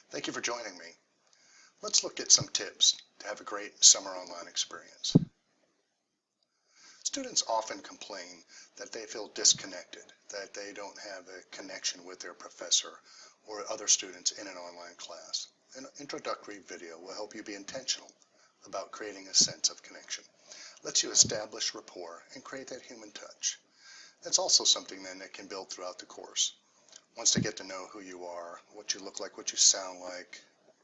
Thank you for joining me. Let's look at some tips to have a great summer online experience. Students often complain that they feel disconnected, that they don't have a connection with their professor or other students in an online class. An introductory video will help you be intentional about creating a sense of connection. Lets you establish rapport and create that human touch. That's also something then that can build throughout the course. Once they get to know who you are, what you look like, what you sound like,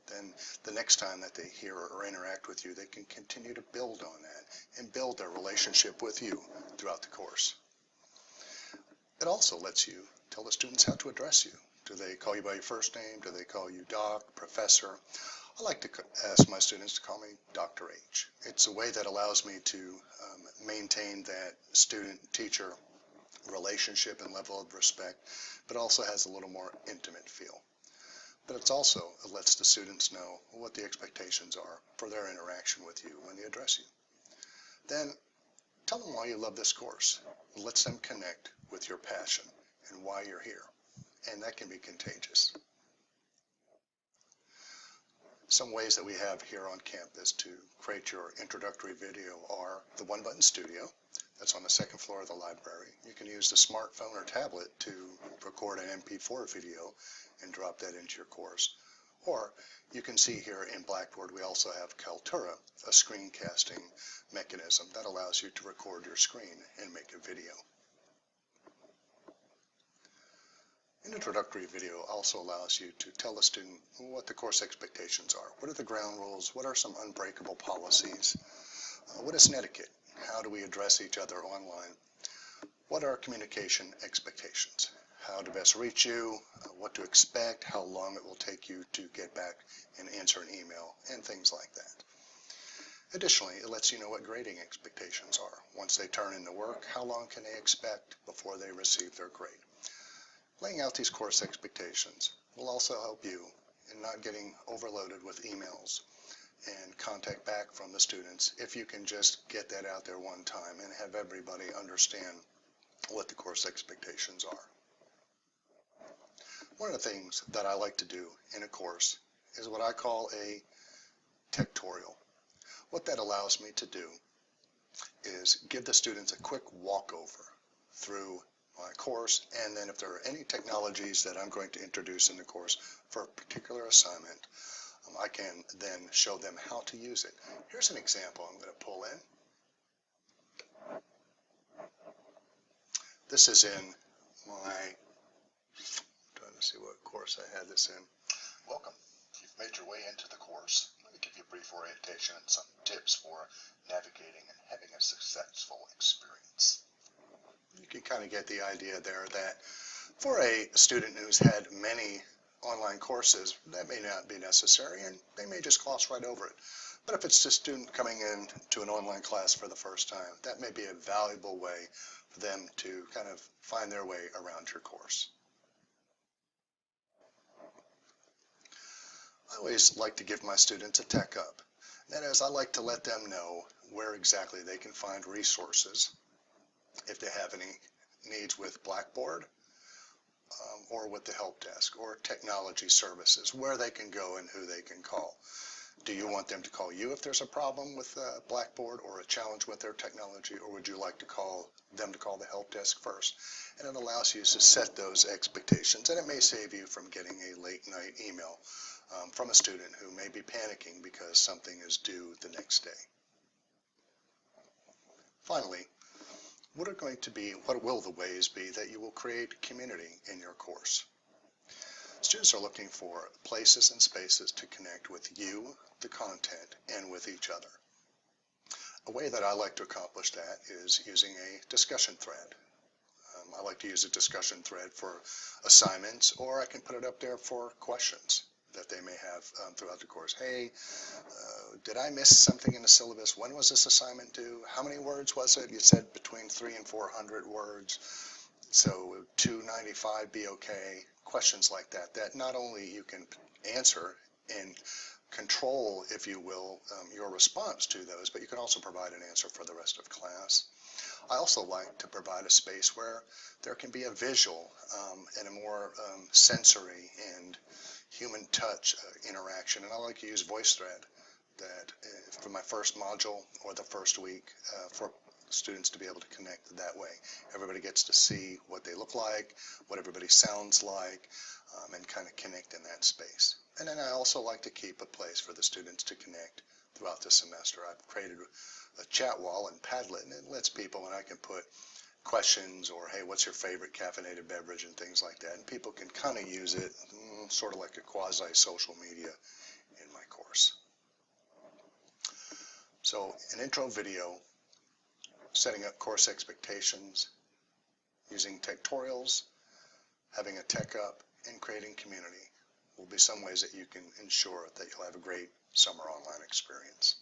then the next time that they hear or interact with you, they can continue to build on that and build their relationship with you throughout the course. It also lets you tell the students how to address you. Do they call you by your first name? Do they call you doc, professor? I like to ask my students to call me Dr. H. It's a way that allows me to maintain that student-teacher relationship and level of respect, but also has a little more intimate feel. But it lets the students know what the expectations are for their interaction with you when they address you. Then tell them why you love this course. It lets them connect with your passion and why you're here, and that can be contagious. Some ways that we have here on campus to create your introductory video are the One Button Studio. That's on the second floor of the library. You can use the smartphone or tablet to record an MP4 video and drop that into your course. Or you can see here in Blackboard we also have Kaltura, a screencasting mechanism that allows you to record your screen and make a video. An introductory video also allows you to tell the student what the course expectations are. What are the ground rules? What are some unbreakable policies? What is etiquette? How do we address each other online? What are communication expectations? How to best reach you, what to expect, how long it will take you to get back and answer an email, and things like that. Additionally, it lets you know what grading expectations are. Once they turn in the work, how long can they expect before they receive their grade? Laying out these course expectations will also help you in not getting overloaded with emails and contact back from the students if you can just get that out there one time and have everybody understand what the course expectations are. One of the things that I like to do in a course is what I call a tectorial. What that allows me to do is give the students a quick walkover through my course, and then if there are any technologies that I'm going to introduce in the course for a particular assignment, I can then show them how to use it. Here's an example I'm going to pull in. This is in my, trying to see what course I had this in. Welcome. You've made your way into the course. Let me give you a brief orientation and some tips for navigating and having a successful experience. You can kind of get the idea there that for a student who's had many online courses, that may not be necessary and they may just gloss right over it. But if it's a student coming in to an online class for the first time, that may be a valuable way for them to kind of find their way around your course. I always like to give my students a tech up. That is, I like to let them know where exactly they can find resources if they have any needs with Blackboard or with the help desk or technology services, where they can go and who they can call. Do you want them to call you if there's a problem with Blackboard or a challenge with their technology, or would you like to call them to call the help desk first? And it allows you to set those expectations, and it may save you from getting a late night email from a student who may be panicking because something is due the next day. Finally, what will the ways be that you will create community in your course? Students are looking for places and spaces to connect with you, the content, and with each other. A way that I like to accomplish that is using a discussion thread. I like to use a discussion thread for assignments, or I can put it up there for questions that they may have throughout the course. Hey, did I miss something in the syllabus? When was this assignment due? How many words was it? You said between 300 and 400 words. So 295 be okay? Questions like that, that not only you can answer and control, if you will, your response to those, but you can also provide an answer for the rest of class. I also like to provide a space where there can be a visual and a more sensory and human touch interaction, and I like to use VoiceThread that for my first module or the first week for students to be able to connect that way. Everybody gets to see what they look like, what everybody sounds like, and kind of connect in that space. And then I also like to keep a place for the students to connect throughout the semester. I've created a chat wall in Padlet, and it lets people, and I can put questions or, hey, what's your favorite caffeinated beverage and things like that. And people can kind of use it sort of like a quasi-social media in my course. So an intro video, setting up course expectations, using tutorials, having a tech up, and creating community will be some ways that you can ensure that you'll have a great summer online experience.